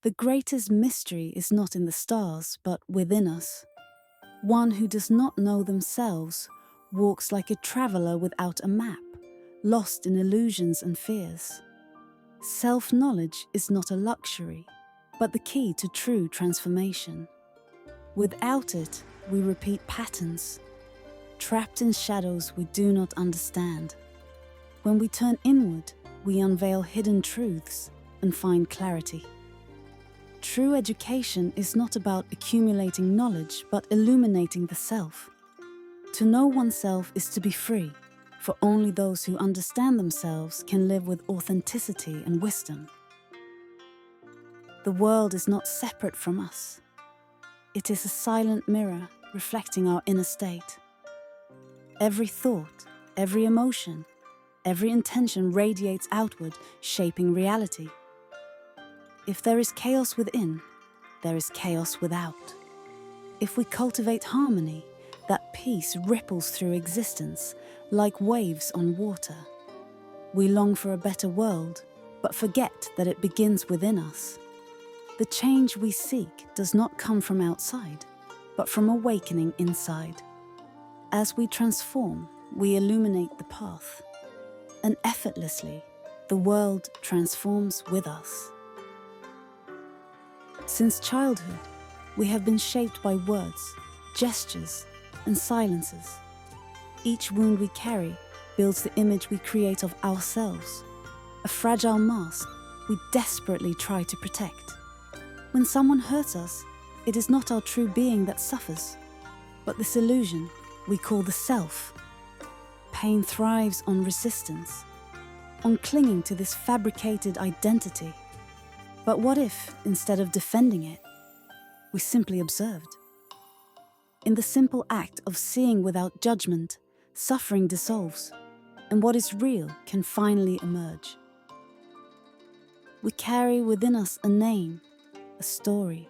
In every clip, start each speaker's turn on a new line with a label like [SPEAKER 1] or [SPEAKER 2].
[SPEAKER 1] The greatest mystery is not in the stars, but within us. One who does not know themselves walks like a traveler without a map, lost in illusions and fears. Self-knowledge is not a luxury, but the key to true transformation. Without it, we repeat patterns, trapped in shadows we do not understand. When we turn inward, we unveil hidden truths and find clarity. True education is not about accumulating knowledge, but illuminating the self. To know oneself is to be free, for only those who understand themselves can live with authenticity and wisdom. The world is not separate from us. It is a silent mirror reflecting our inner state. Every thought, every emotion, every intention radiates outward, shaping reality. If there is chaos within, there is chaos without. If we cultivate harmony, that peace ripples through existence like waves on water. We long for a better world, but forget that it begins within us. The change we seek does not come from outside, but from awakening inside. As we transform, we illuminate the path, and effortlessly, the world transforms with us. Since childhood, we have been shaped by words, gestures, and silences. Each wound we carry builds the image we create of ourselves, a fragile mask we desperately try to protect. When someone hurts us, it is not our true being that suffers, but this illusion we call the self. Pain thrives on resistance, on clinging to this fabricated identity. But what if, instead of defending it, we simply observed? In the simple act of seeing without judgment, suffering dissolves, and what is real can finally emerge. We carry within us a name, a story,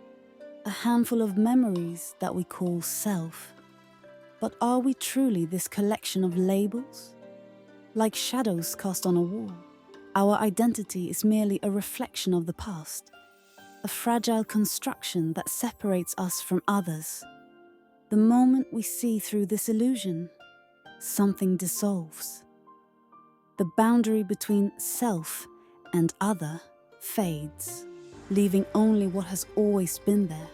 [SPEAKER 1] a handful of memories that we call self. But are we truly this collection of labels? Like shadows cast on a wall, our identity is merely a reflection of the past, a fragile construction that separates us from others. The moment we see through this illusion, something dissolves. The boundary between self and other fades, leaving only what has always been there,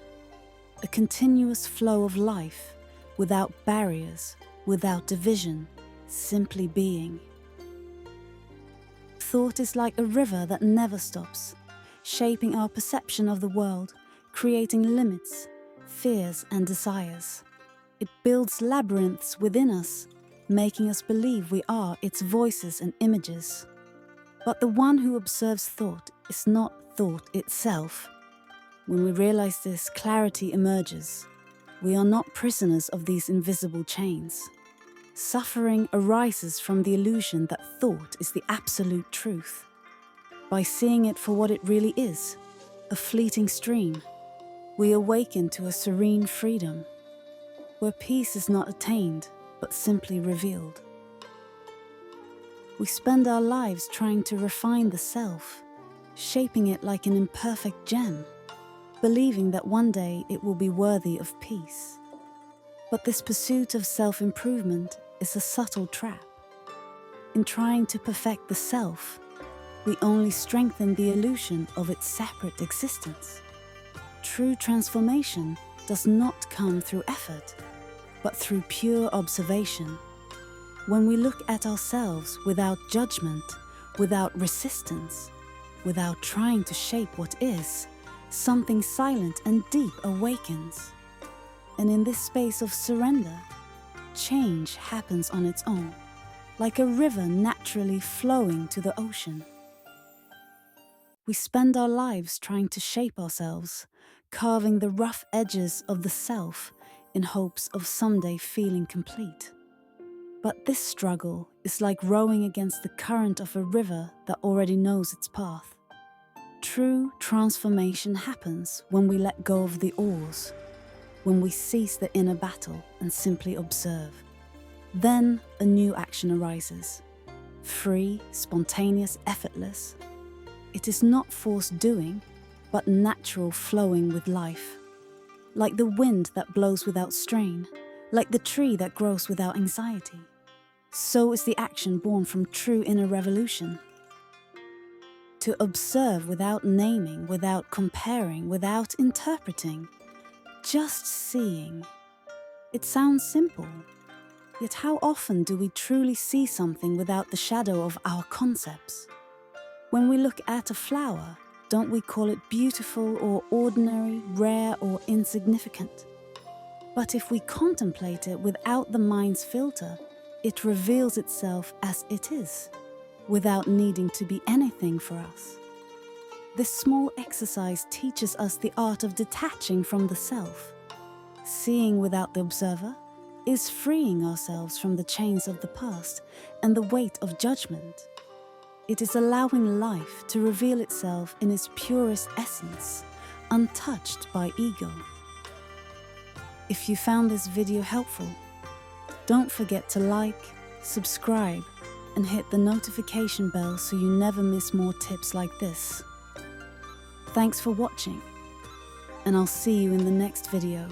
[SPEAKER 1] a continuous flow of life, without barriers, without division, simply being. Thought is like a river that never stops, shaping our perception of the world, creating limits, fears, and desires. It builds labyrinths within us, making us believe we are its voices and images. But the one who observes thought is not thought itself. When we realize this, clarity emerges. We are not prisoners of these invisible chains. Suffering arises from the illusion that thought is the absolute truth. By seeing it for what it really is, a fleeting stream, we awaken to a serene freedom, where peace is not attained, but simply revealed. We spend our lives trying to refine the self, shaping it like an imperfect gem, believing that one day it will be worthy of peace. But this pursuit of self-improvement is a subtle trap. In trying to perfect the self, we only strengthen the illusion of its separate existence. True transformation does not come through effort, but through pure observation. When we look at ourselves without judgment, without resistance, without trying to shape what is, something silent and deep awakens. And in this space of surrender, change happens on its own, like a river naturally flowing to the ocean. We spend our lives trying to shape ourselves, carving the rough edges of the self in hopes of someday feeling complete. But this struggle is like rowing against the current of a river that already knows its path. True transformation happens when we let go of the oars, when we cease the inner battle and simply observe. Then a new action arises. Free, spontaneous, effortless. It is not forced doing, but natural, flowing with life. Like the wind that blows without strain, like the tree that grows without anxiety. So is the action born from true inner revolution. To observe without naming, without comparing, without interpreting, just seeing. It sounds simple, yet how often do we truly see something without the shadow of our concepts? When we look at a flower, don't we call it beautiful or ordinary, rare or insignificant? But if we contemplate it without the mind's filter, it reveals itself as it is, without needing to be anything for us. This small exercise teaches us the art of detaching from the self. Seeing without the observer is freeing ourselves from the chains of the past and the weight of judgment. It is allowing life to reveal itself in its purest essence, untouched by ego. If you found this video helpful, don't forget to like, subscribe, and hit the notification bell so you never miss more tips like this. Thanks for watching, and I'll see you in the next video.